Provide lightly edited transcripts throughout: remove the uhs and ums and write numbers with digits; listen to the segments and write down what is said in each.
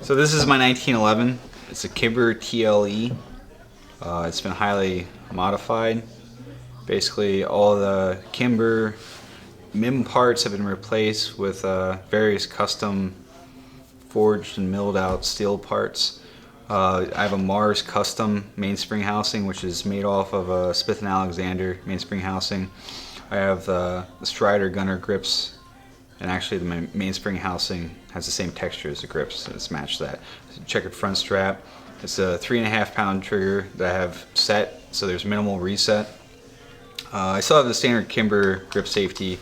So this is my 1911. It's a Kimber TLE. It's been highly modified. Basically, all the Kimber MIM parts have been replaced with various custom forged and milled out steel parts. I have a Murr's custom mainspring housing, which is made off of a Smith & Alexander mainspring housing. I have the Strider gunner grips, and actually the mainspring housing has the same texture as the grips, so it's matched that. It's a checkered front strap. It's a 3.5 pound trigger that I have set, so there's minimal reset. I still have the standard Kimber grip safety.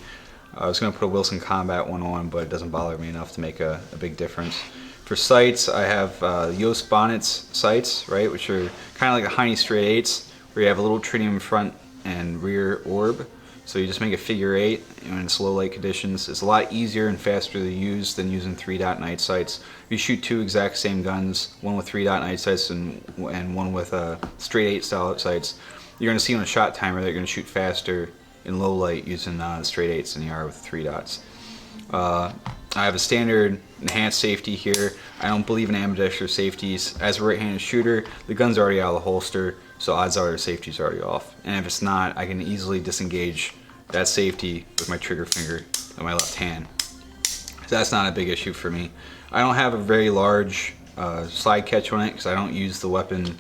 I was going to put a Wilson Combat one on, but it doesn't bother me enough to make a big difference. For sights, I have Yost Bonnet's sights, right, which are kind of like a Heine straight eights, where you have a little tritium front and rear orb. So you just make a figure 8 in slow light conditions. It's a lot easier and faster to use than using 3-dot night sights. If you shoot two exact same guns, one with 3-dot night sights and one with straight 8 style sights, you're going to see on a shot timer that you're going to shoot faster in low light using straight 8s than you are with 3 dots. I have a standard enhanced safety here. I don't believe in ambidextrous safeties. As a right-handed shooter, the gun's already out of the holster, so odds are the safety's already off. And if it's not, I can easily disengage that safety with my trigger finger of my left hand. So that's not a big issue for me. I don't have a very large slide catch on it because I don't use the weapon.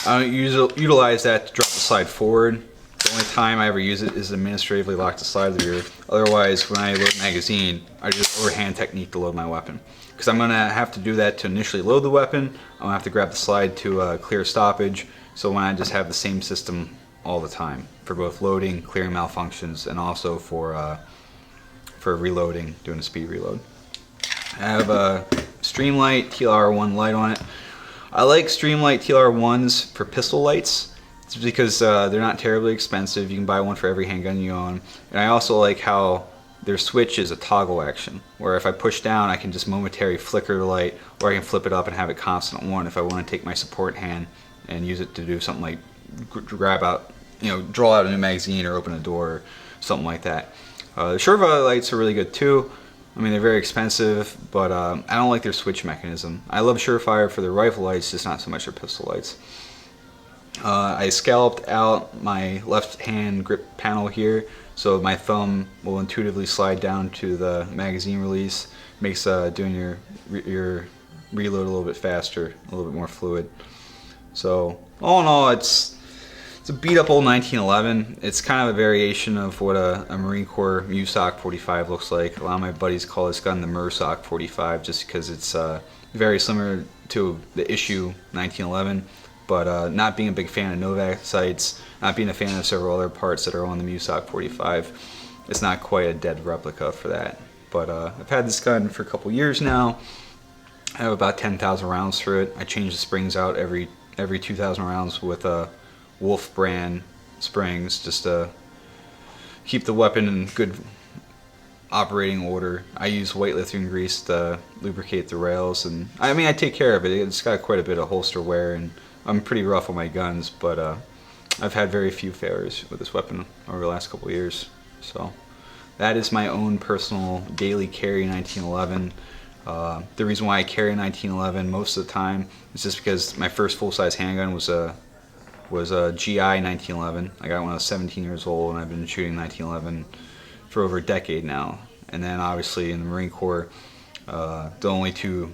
I don't utilize that to drop the slide forward. The only time I ever use it is to administratively lock the slide lever. Otherwise, when I load magazine, I just overhand technique to load my weapon. Because I'm going to have to do that to initially load the weapon. I'm going to have to grab the slide to clear stoppage. So when I just have the same system all the time for both loading, clearing malfunctions, and also for reloading, doing a speed reload. I have a Streamlight TLR1 light on it. I like Streamlight TLR1s for pistol lights. It's because they're not terribly expensive. You can buy one for every handgun you own. And I also like how their switch is a toggle action, where if I push down, I can just momentarily flicker the light, or I can flip it up and have it constant on if I want to take my support hand and use it to do something like grab out, draw out a new magazine or open a door or something like that. The Surefire lights are really good too. I mean, they're very expensive, but I don't like their switch mechanism. I love Surefire for their rifle lights, just not so much their pistol lights. I scalloped out my left hand grip panel here, so my thumb will intuitively slide down to the magazine release. Makes doing your reload a little bit faster, a little bit more fluid. So all in all, it's a beat up old 1911. It's kind of a variation of what a Marine Corps MUSOC 45 looks like. A lot of my buddies call this gun the Murr 45 just because it's very similar to the issue 1911. But not being a big fan of Novak sights, not being a fan of several other parts that are on the MUSOC 45, it's not quite a dead replica for that. But I've had this gun for a couple years now. I have about 10,000 rounds for it. I change the springs out every 2,000 rounds with Wolf brand springs just to keep the weapon in good operating order. I use white lithium grease to lubricate the rails, and I mean I take care of it. It's got quite a bit of holster wear, and I'm pretty rough on my guns, but I've had very few failures with this weapon over the last couple of years. So that is my own personal daily carry 1911. The reason why I carry a 1911 most of the time is just because my first full-size handgun was a GI 1911. I got it when I was 17 years old, and I've been shooting 1911 for over a decade now. And then obviously in the Marine Corps, the only two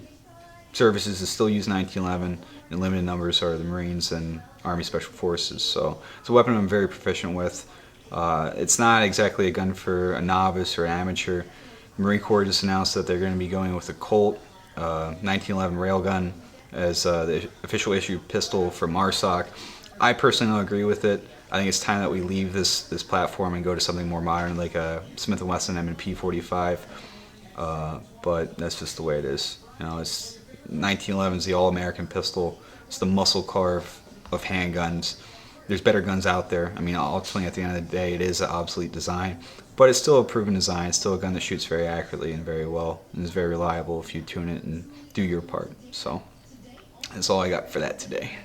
services that still use 1911 in limited numbers are the Marines and Army Special Forces. So it's a weapon I'm very proficient with. It's not exactly a gun for a novice or an amateur. The Marine Corps just announced that they're going to be going with a Colt 1911 railgun as the official issue pistol for MARSOC. I personally don't agree with it. I think it's time that we leave this platform and go to something more modern like a Smith & Wesson M&P 45. But that's just the way it is. It's 1911 is the all-American pistol. It's the muscle car of handguns. There's better guns out there. I mean, ultimately, at the end of the day, it is an obsolete design, but it's still a proven design. It's still a gun that shoots very accurately and very well, and is very reliable if you tune it and do your part. So that's all I got for that today.